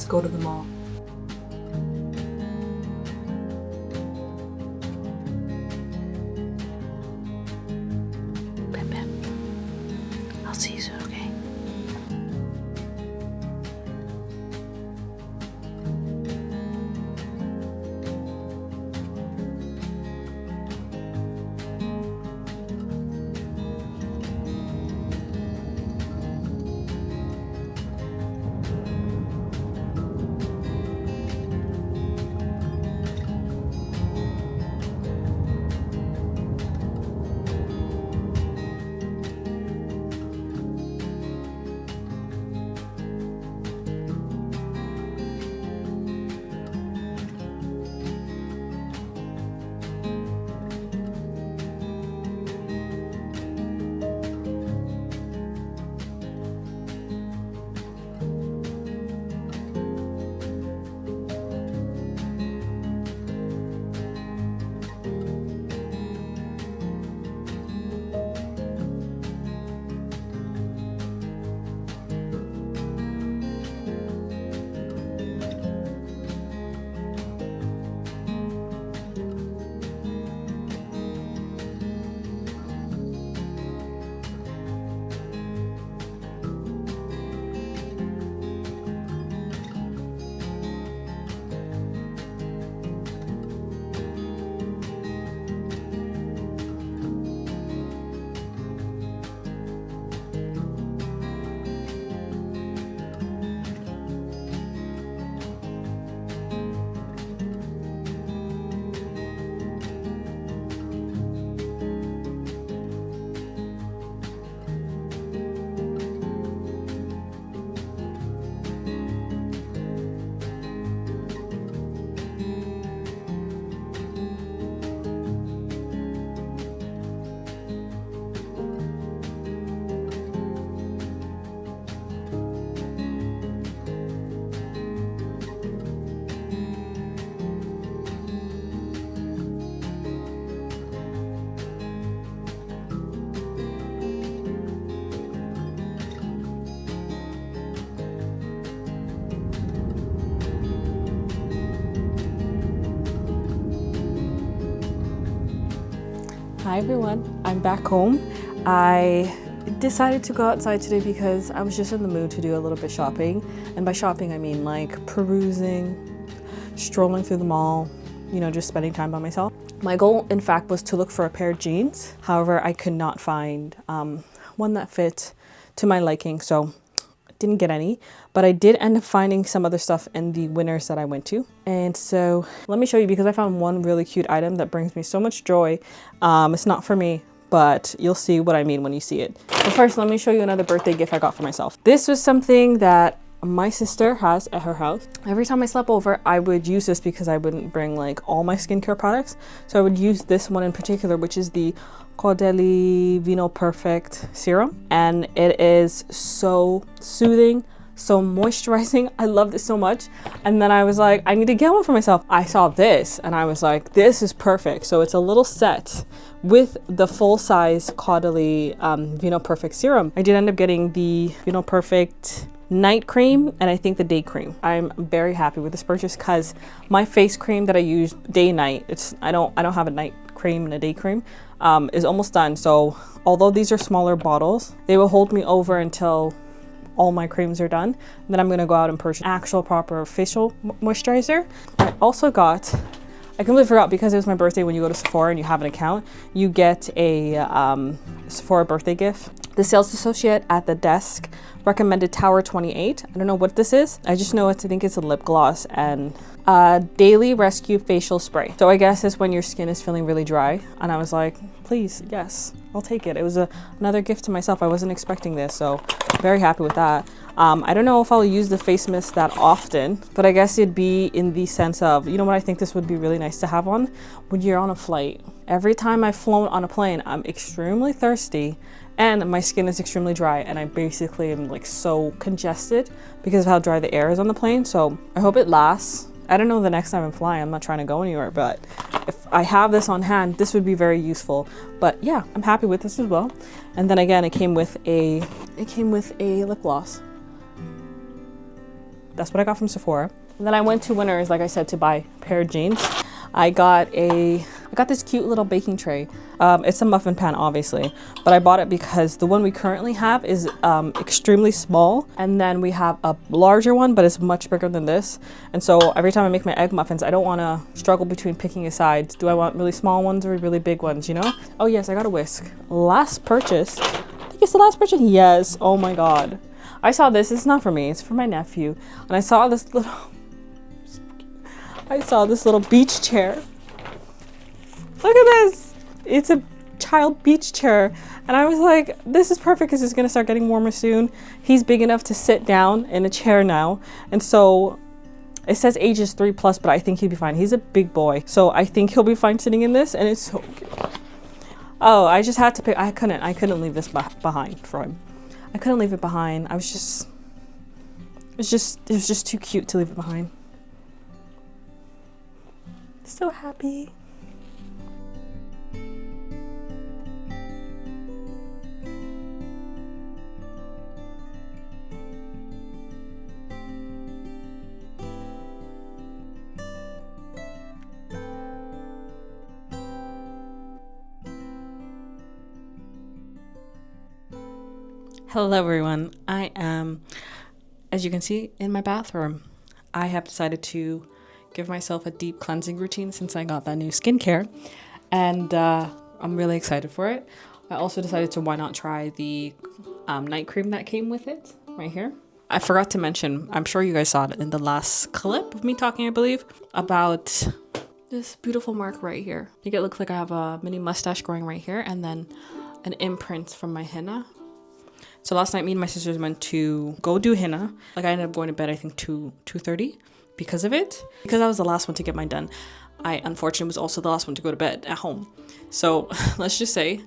let's go to the mall. Pip, pip. I'll see you soon, okay? Hi everyone, I'm back home. I decided to go outside today because I was just in the mood to do a little bit shopping. And by shopping, I mean like perusing, strolling through the mall, you know, just spending time by myself. My goal, in fact, was to look for a pair of jeans. However, I could not find one that fit to my liking, so didn't get any, but I did end up finding some other stuff in the Winners that I went to. And so let me show you, because I found one really cute item that brings me so much joy. It's not for me, but you'll see what I mean when you see it. But first, let me show you another birthday gift I got for myself. This was something that my sister has at her house. Every time I slept over, I would use this because I wouldn't bring like all my skincare products. So I would use this one in particular, which is the Caudalie Perfect Serum. And it is so soothing, so moisturizing. I love this so much. And then I was like, I need to get one for myself. I saw this and I was like, this is perfect. So it's a little set with the full size Caudalie Perfect Serum. I did end up getting the Perfect night cream and I think the day cream. I'm very happy with this purchase because my face cream that I use day and night, I don't have a night cream and a day cream, is almost done. So although these are smaller bottles, they will hold me over until all my creams are done. Then I'm gonna go out and purchase actual proper facial moisturizer. I also got, I completely forgot, because it was my birthday. When you go to Sephora and you have an account, you get a Sephora birthday gift. The sales associate at the desk recommended Tower 28. I don't know what this is. I just know I think it's a lip gloss and daily rescue facial spray. So I guess it's when your skin is feeling really dry. And I was like, please, yes, I'll take it. It was another gift to myself. I wasn't expecting this, so very happy with that. I don't know if I'll use the face mist that often, but I guess it'd be in the sense of, you know what, I think this would be really nice to have on when you're on a flight. Every time I've flown on a plane, I'm extremely thirsty and my skin is extremely dry, and I basically am like so congested because of how dry the air is on the plane. So I hope it lasts. I don't know the next time I'm flying. I'm not trying to go anywhere, but if I have this on hand, this would be very useful. But yeah, I'm happy with this as well. And then again, it came with a lip gloss. That's what I got from Sephora. And then I went to Winners, like I said, to buy a pair of jeans. I got this cute little baking tray. It's a muffin pan, obviously, but I bought it because the one we currently have is extremely small, and then we have a larger one, but it's much bigger than this. And so every time I make my egg muffins, I don't want to struggle between picking a side. Do I want really small ones or really big ones, you know? Oh yes, I got a whisk. Last purchase. I think it's the last purchase. Yes. Oh my god. I saw this. It's not for me. It's for my nephew. And I saw this little beach chair. Look at this. It's a child beach chair. And I was like, this is perfect because it's going to start getting warmer soon. He's big enough to sit down in a chair now. And so it says ages 3+, but I think he'll be fine. He's a big boy. So I think he'll be fine sitting in this. And it's so cute. Oh, I just had to pick. I couldn't leave this behind for him. I couldn't leave it behind. It was just too cute to leave it behind. So happy. Hello everyone. I am, as you can see, in my bathroom. I have decided to give myself a deep cleansing routine since I got that new skincare, and I'm really excited for it. I also decided to why not try the night cream that came with it right here. I forgot to mention, I'm sure you guys saw it in the last clip of me talking, I believe, about this beautiful mark right here. I think it looks like I have a mini mustache growing right here, and then an imprint from my henna. So last night, me and my sisters went to go do henna. Like I ended up going to bed, I think 2:30 because of it. Because I was the last one to get mine done, I unfortunately was also the last one to go to bed at home. So let's just say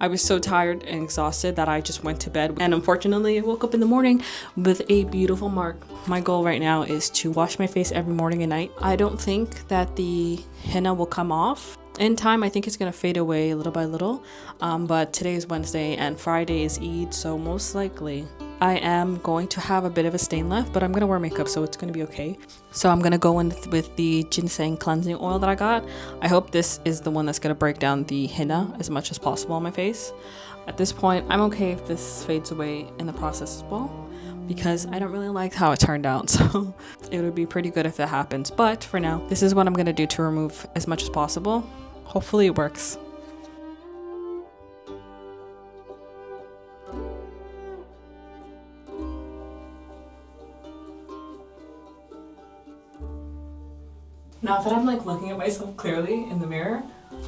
I was so tired and exhausted that I just went to bed. And unfortunately, I woke up in the morning with a beautiful mark. My goal right now is to wash my face every morning and night. I don't think that the henna will come off in time. I think it's gonna fade away little by little, but today is Wednesday and Friday is Eid, so most likely I am going to have a bit of a stain left, but I'm gonna wear makeup, so it's gonna be okay. So I'm gonna go in with the ginseng cleansing oil that I got. I hope this is the one that's gonna break down the henna as much as possible on my face. At this point, I'm okay if this fades away in the process as well, because I don't really like how it turned out, so it would be pretty good if that happens. But for now, this is what I'm gonna do to remove as much as possible. Hopefully it works. Now that I'm like looking at myself clearly in the mirror,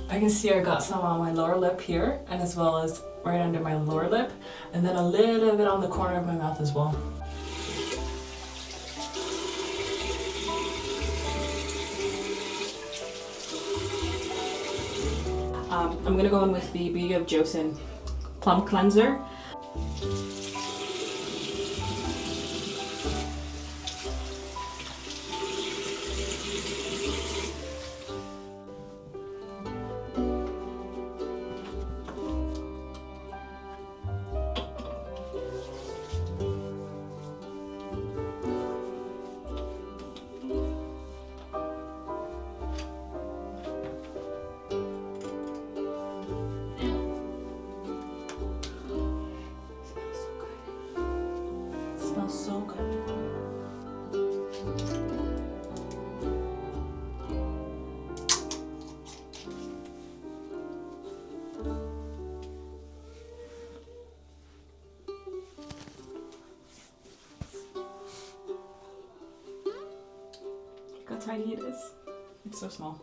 I can see I got some on my lower lip here, and as well as right under my lower lip, and then a little bit on the corner of my mouth as well. I'm gonna go in with the Beauty of Joseon Plum Cleanser. Smells so good. Look how tiny it is. It's so small.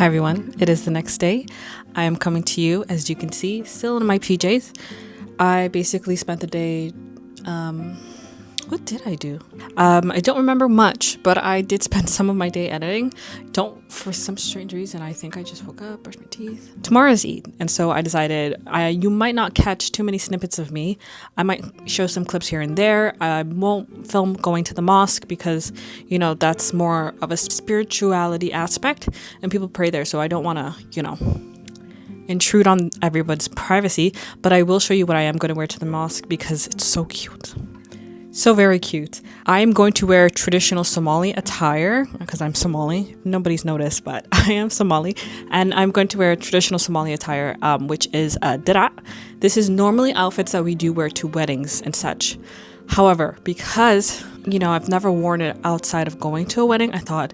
Hi everyone, it is the next day. I am coming to you, as you can see, still in my PJs. I basically spent the day, what did I do? I don't remember much, but I did spend some of my day editing. For some strange reason, I think I just woke up, brushed my teeth. Tomorrow is Eid, and so I decided you might not catch too many snippets of me. I might show some clips here and there. I won't film going to the mosque because, you know, that's more of a spirituality aspect, and people pray there, so I don't want to, you know, intrude on everyone's privacy, but I will show you what I am going to wear to the mosque because it's so cute. So very cute. I am going to wear traditional Somali attire because I'm Somali. Nobody's noticed, but I am Somali. And I'm going to wear traditional Somali attire, which is a dira. This is normally outfits that we do wear to weddings and such. However, because, you know, I've never worn it outside of going to a wedding, I thought,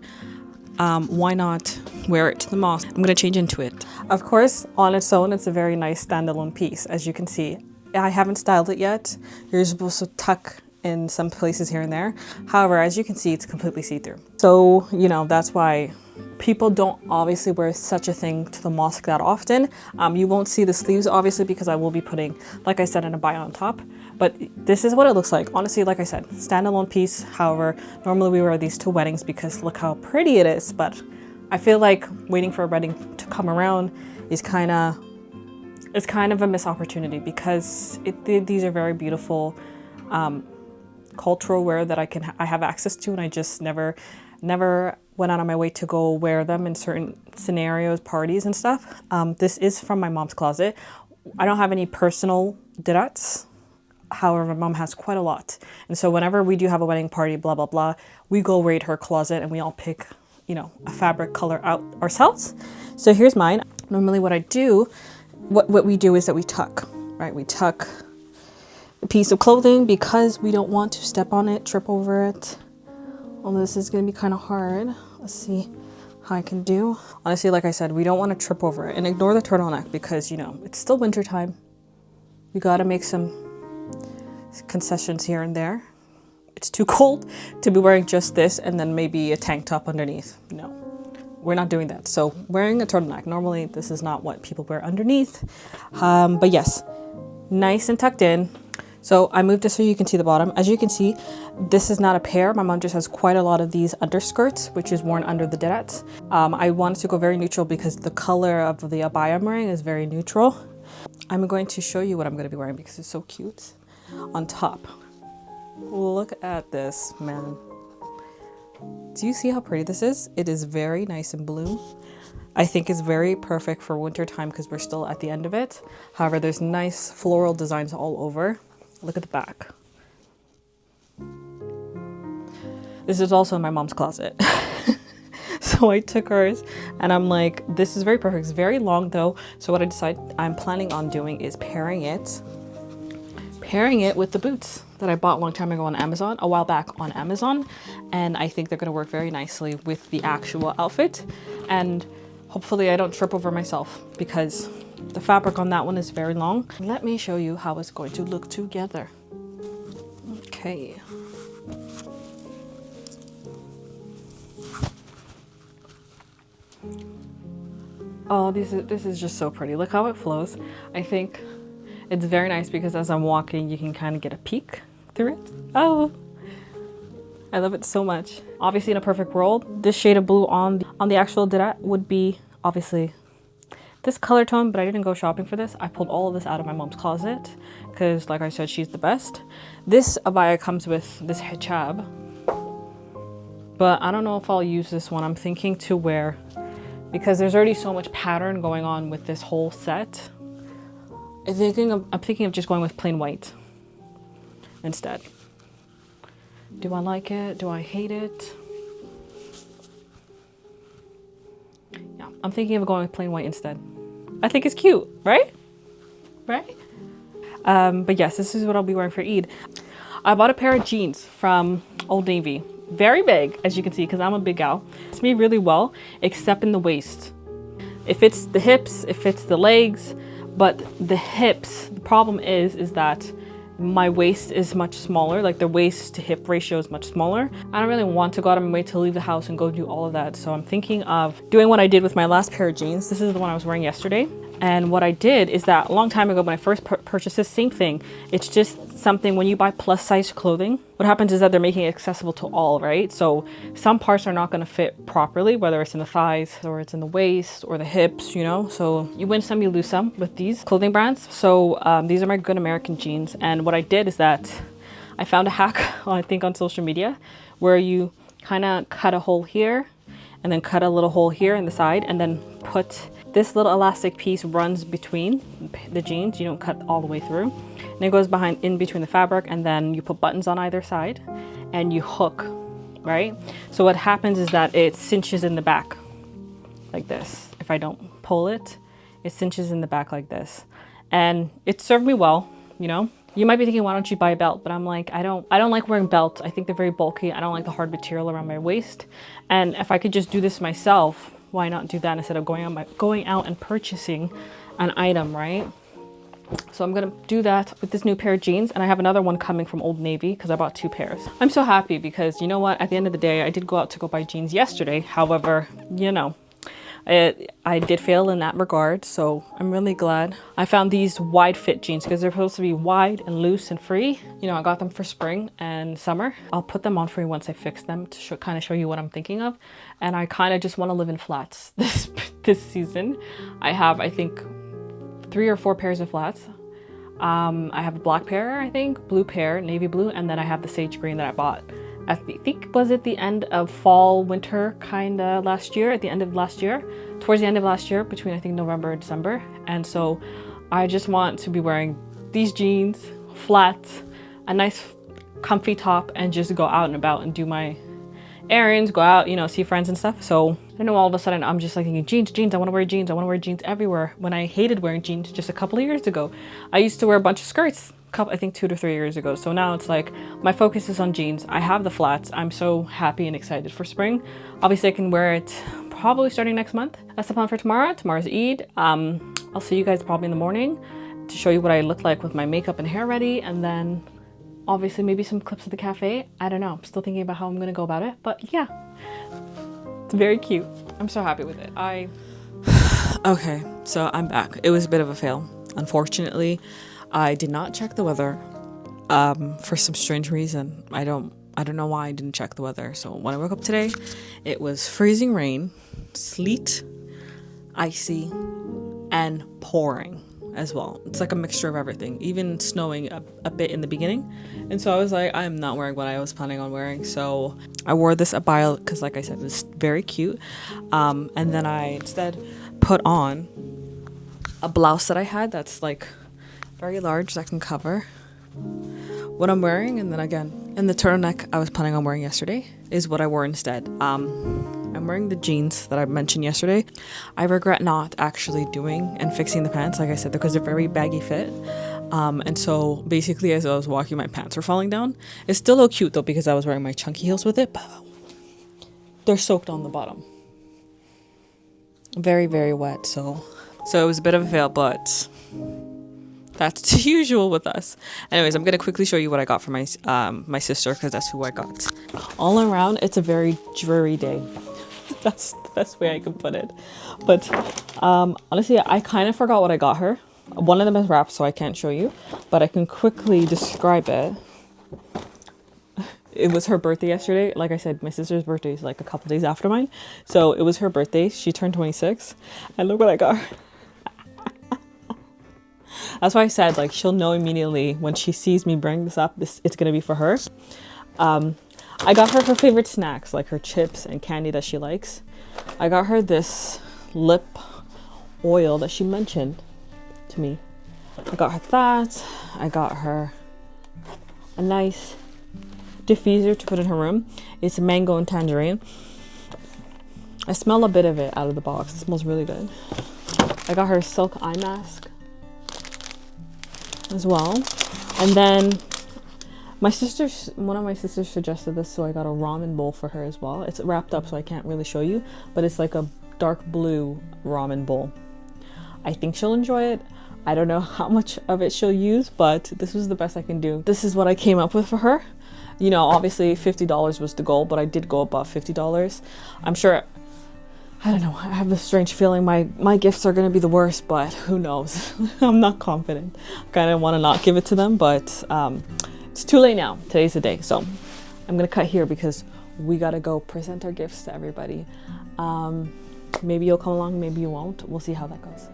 why not wear it to the mosque? I'm going to change into it. Of course, on its own, it's a very nice standalone piece, as you can see. I haven't styled it yet. You're supposed to tuck in some places here and there. However, as you can see, it's completely see-through. So, you know, that's why people don't obviously wear such a thing to the mosque that often. You won't see the sleeves, obviously, because I will be putting, like I said, an abaya on top. But this is what it looks like. Honestly, like I said, standalone piece. However, normally we wear these to weddings because look how pretty it is. But I feel like waiting for a wedding to come around is kind of a missed opportunity because these are very beautiful cultural wear that I have access to, and I just never went out of my way to go wear them in certain scenarios, parties and stuff. This is from my mom's closet. I don't have any personal dirats. However, my mom has quite a lot. And so whenever we do have a wedding party, blah, blah, blah, we go raid her closet and we all pick, you know, a fabric color out ourselves. So here's mine. Normally what I do, what we do is that we tuck, right? We tuck a piece of clothing because we don't want to step on it, trip over it. Although this is going to be kind of hard. Let's see how I can do. Honestly, like I said, we don't want to trip over it, and ignore the turtleneck because, you know, it's still winter time. We got to make some concessions here and there. It's too cold to be wearing just this and then maybe a tank top underneath. No, we're not doing that. So wearing a turtleneck, normally this is not what people wear underneath. But yes, nice and tucked in. So I moved this so you can see the bottom. As you can see, this is not a pair. My mom just has quite a lot of these underskirts, which is worn under the dirats. I wanted to go very neutral because the color of the abaya I'm wearing is very neutral. I'm going to show you what I'm going to be wearing because it's so cute. On top, look at this, man. Do you see how pretty this is? It is very nice and blue. I think it's very perfect for winter time because we're still at the end of it. However, there's nice floral designs all over. Look at the back. This is also in my mom's closet. So I took hers and I'm like, this is very perfect. It's very long though. So what I'm planning on doing is pairing it with the boots that I bought a long time ago on Amazon, a while back on Amazon. And I think they're gonna work very nicely with the actual outfit. And hopefully I don't trip over myself because the fabric on that one is very long. Let me show you how it's going to look together. Okay. Oh, this is just so pretty. Look how it flows. I think it's very nice because as I'm walking, you can kind of get a peek through it. Oh, I love it so much. Obviously, in a perfect world, this shade of blue on the actual dirat would be obviously this color tone, but I didn't go shopping for this. I pulled all of this out of my mom's closet because, like I said, she's the best. This abaya comes with this hijab, but I don't know if I'll use this one. I'm thinking to wear, because there's already so much pattern going on with this whole set. I'm thinking of just going with plain white instead. Do I like it? Do I hate it? Yeah, I'm thinking of going with plain white instead. I think it's cute, right? Right? But yes, this is what I'll be wearing for Eid. I bought a pair of jeans from Old Navy. Very big, as you can see, because I'm a big gal. It's me really well, except in the waist. It fits the hips, it fits the legs, but the hips, the problem is that my waist is much smaller, like the waist to hip ratio is much smaller. I don't really want to go out of my way to leave the house and go do all of that. So I'm thinking of doing what I did with my last pair of jeans. This is the one I was wearing yesterday. And what I did is that a long time ago when I first purchased this, same thing. It's just something when you buy plus size clothing, what happens is that they're making it accessible to all, right? So some parts are not going to fit properly, whether it's in the thighs or it's in the waist or the hips, you know? So you win some, you lose some with these clothing brands. So these are my Good American jeans. And what I did is that I found a hack, I think on social media, where you kind of cut a hole here and then cut a little hole here in the side and then put this little elastic piece runs between the jeans. You don't cut all the way through. And it goes behind in between the fabric, and then you put buttons on either side and you hook, right? So what happens is that it cinches in the back like this. If I don't pull it, it cinches in the back like this. And it served me well, you know? You might be thinking, why don't you buy a belt? But I'm like, I don't like wearing belts. I think they're very bulky. I don't like the hard material around my waist. And if I could just do this myself, why not do that instead of going out and purchasing an item, right? So I'm gonna do that with this new pair of jeans, and I have another one coming from Old Navy because I bought 2 pairs. I'm so happy because you know what? At the end of the day, I did go out to go buy jeans yesterday. However, you know, I did fail in that regard, so I'm really glad. I found these wide fit jeans because they're supposed to be wide and loose and free. You know, I got them for spring and summer. I'll put them on for you once I fix them to kind of show you what I'm thinking of. And I kind of just want to live in flats this season. I have, I think, 3 or 4 pairs of flats. I have a black pair, I think, blue pair, navy blue, and then I have the sage green that I bought I think was at the end of fall, winter kind of last year, at the end of last year, towards the end of last year, between I think November and December. And so I just want to be wearing these jeans, flats, a nice comfy top, and just go out and about and do my errands, go out, you know, see friends and stuff. So I know all of a sudden I'm just like thinking jeans, I want to wear jeans, I want to wear jeans everywhere, when I hated wearing jeans just a couple of years ago. I used to wear a bunch of skirts, I think 2 to 3 years ago. So now it's like my focus is on jeans. I have the flats. I'm so happy and excited for spring. Obviously I can wear it probably starting next month. That's the plan for tomorrow. Tomorrow's Eid. I'll see you guys probably in the morning to show you what I look like with my makeup and hair ready, and then obviously maybe some clips of the cafe. I don't know, I'm still thinking about how I'm gonna go about it, but yeah, it's very cute. I'm so happy with it. Okay, so I'm back. It was a bit of a fail, unfortunately. I did not check the weather for some strange reason. I don't know why I didn't check the weather. So when I woke up today, it was freezing rain, sleet, icy, and pouring as well. It's like a mixture of everything, even snowing a bit in the beginning. And so I was like, I'm not wearing what I was planning on wearing. So I wore this abaya because, like I said, it was very cute. And then I instead put on a blouse that I had that's like very large that can cover what I'm wearing. And then again, and the turtleneck I was planning on wearing yesterday is what I wore instead. I'm wearing the jeans that I mentioned yesterday. I regret not actually doing and fixing the pants, like I said, because they're very baggy fit. And so basically as I was walking, my pants were falling down. It's still look cute though because I was wearing my chunky heels with it, but they're soaked on the bottom. Very, very wet. So it was a bit of a fail, but that's usual with us. Anyways, I'm gonna quickly show you what I got for my sister because that's who I got. All around, it's a very dreary day. That's the best way I can put it. But honestly, I kind of forgot what I got her. One of them is wrapped, so I can't show you, but I can quickly describe it. It was her birthday yesterday. Like I said, my sister's birthday is like a couple days after mine. So it was her birthday. She turned 26. And look what I got her. That's why I said, like, she'll know immediately when she sees me bring this up, it's going to be for her. I got her favorite snacks, like her chips and candy that she likes. I got her this lip oil that she mentioned to me. I got her that. I got her a nice diffuser to put in her room. It's mango and tangerine. I smell a bit of it out of the box. It smells really good. I got her silk eye mask as well. And then one of my sisters suggested this, so I got a ramen bowl for her as well. It's wrapped up, so I can't really show you, but it's like a dark blue ramen bowl. I think she'll enjoy it. I don't know how much of it she'll use, but this was the best I can do. This is what I came up with for her. You know, obviously $50 was the goal, but I did go above $50. I'm sure, I don't know, I have this strange feeling my gifts are gonna be the worst, but who knows? I'm not confident. I kind of want to not give it to them, but it's too late now. Today's the day. So I'm gonna cut here because we gotta go present our gifts to everybody. Maybe you'll come along, maybe you won't. We'll see how that goes.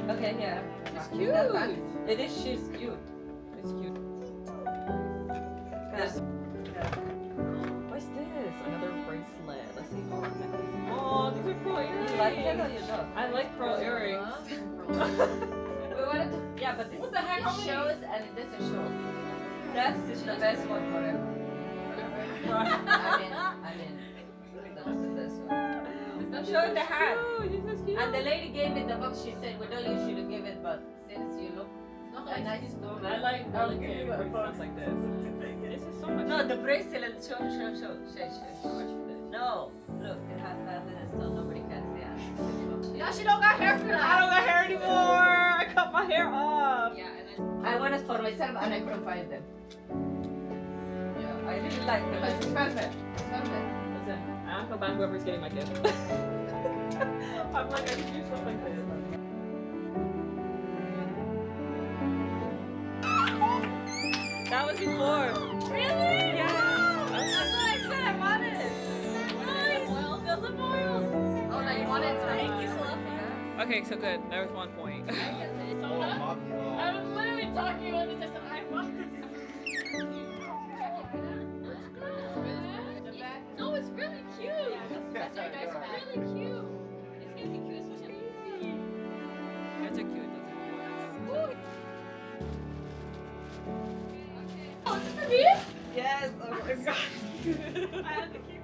Okay, yeah. It's cute. It is, she's cute. It's cute. What's this? Another bracelet. Let's see. Oh, necklace. Oh, these are pearl earrings. You like it or you don't? I like pearl earrings. We wanted to, yeah, but this What the heck? this shows and this is show. That's is the best one for him. I mean, this one. Show the hand. And the lady gave me the box. She said, "We don't usually give it, but since you look a nice stone." I like it. Bracelets like this. This is so much. No, the bracelet. Show. No, look, it has that little stone. Nobody can see it. Yeah, she don't got hair for that. I don't got hair anymore. I cut my hair off. Yeah, and I wanted for myself and I couldn't find them. Yeah, I really like them. it's expensive. Listen, I feel bad whoever's getting my gift. I'm like, I can do stuff like this. That was before. Really? Yeah. That's what I said. I wanted. Nice. Oils. Those are oils. Oh, no, you wanted. Thank you so much for that. Okay, so good. There was one point. I was literally talking about this. I said, I want this. No, it's really cute. That's very nice. Really cute. It's gonna be cute, especially easy. Those are cute. Ooh. Oh, is this for me? Yes. Oh my god. I had to keep